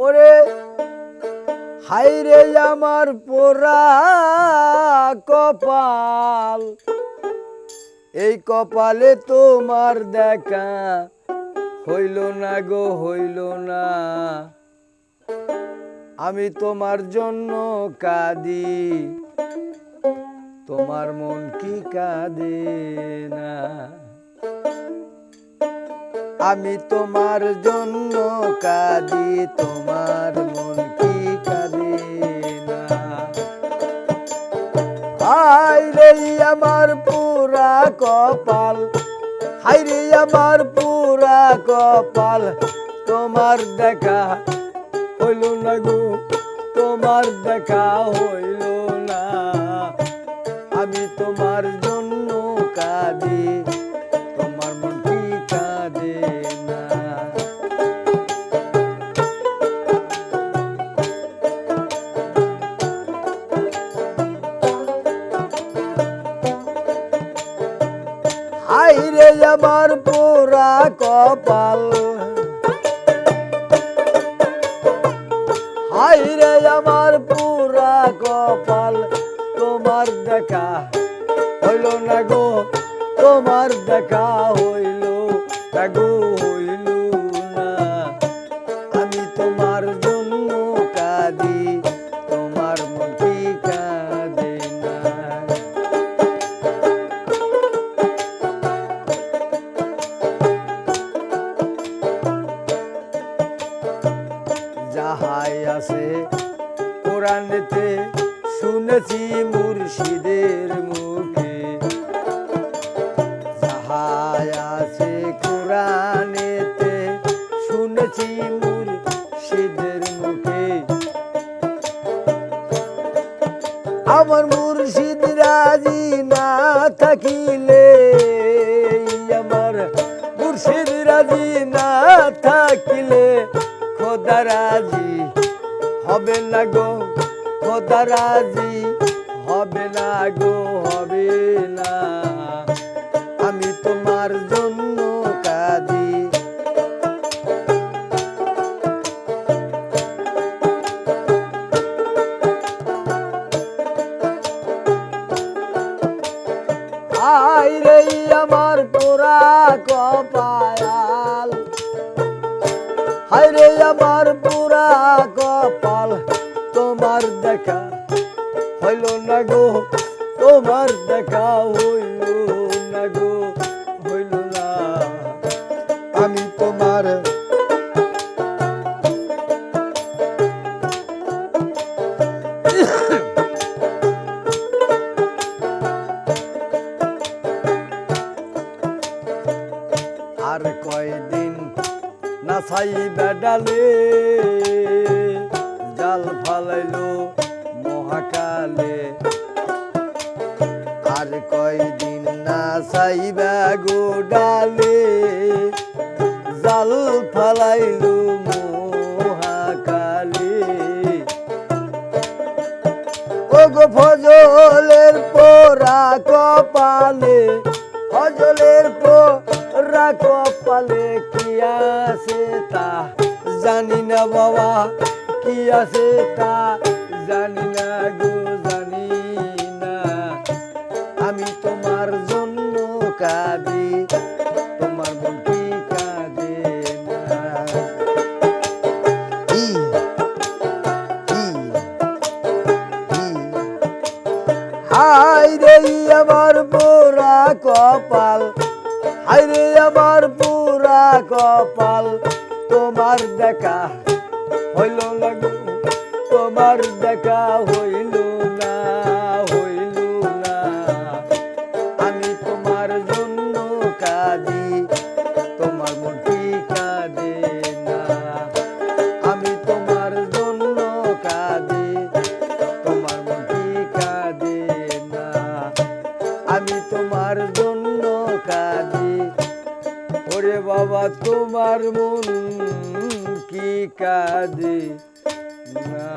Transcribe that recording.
ওরে হাইরে আমার পোড়া কপাল, এই কপালে তোমার দেখা হইল না গো, হইল না। আমি তোমার জন্য কাঁদি, তোমার মন কি কাঁদে না। আমি তোমার জন্য কাঁদি, তোমার মন কি কাঁদে না। হায়রে আমার পুরা কপাল, হায়রে আমার পুরা কপাল, তোমার দেখা হইল না গো, তোমার দেখা হইল না। আমি তোমার জন্য কাঁদি, তোমার মন কি কাঁদে না। হায়রে আমার পোড়া কপাল, হায়রে আমার পুরা কপাল, তোমার দেখা হইল না গো, তোমার দেখা হইল না গো, হইল না। আমি তোমার জন্য কাঁদি, তোমার মন কি কাঁদে না। যাহাই আছে কোরআনেতে শুনেছি মুর্শিদের মুখে, যাহাই আছে কোরআনেতে শুনেছি মুর্শিদের মুখে। আমার মুর্শিদ রাজি না থাকিলে, আমার মুর্শিদ রাজি না থাকিলে খোদা রাজি হবে না গো, খোদা রাজি হবে না গো, হবে না। আমি তোমার জন্য কাঁদি, আইরে আমার পোড়া কপাল, হায়রে আমার পুরা কপাল, তোমার দেখা হইল না গো, তোমার দেখা হইল না গো, হইল না। আমি তোমার আর কয়দিন নাসাই বেডালে, জাল ফালাইলো মহাকালে। আর কয়দিন নাসাই বেগো ডালে, জাল ফালাইলো মহাকালে। ও গো ফজলের পোড়া কপালে, ফজলের পোড়া কপালে কি আছে তা জানি না বাবা, কি আছে তা জানি না গো, জানি না। আমি তোমার জন্য কাঁদি, তোমার মন কি কাঁদে না। হায়রে আমার পোড়া কপাল, হায়রে আমার পুরা কপাল, তোমার দেখা হইল না গো, তোমার দেখা হইল না, হইল না। আমি তোমার জন্য কাঁদি, তোমার মন কি কাঁদে না। আমি তোমার জন্য কাঁদি, তোমার মন কি কাঁদে না। আমি তোমার জন্য কাঁদি, ওরে বাবা তোমার মন কি কাঁদে না।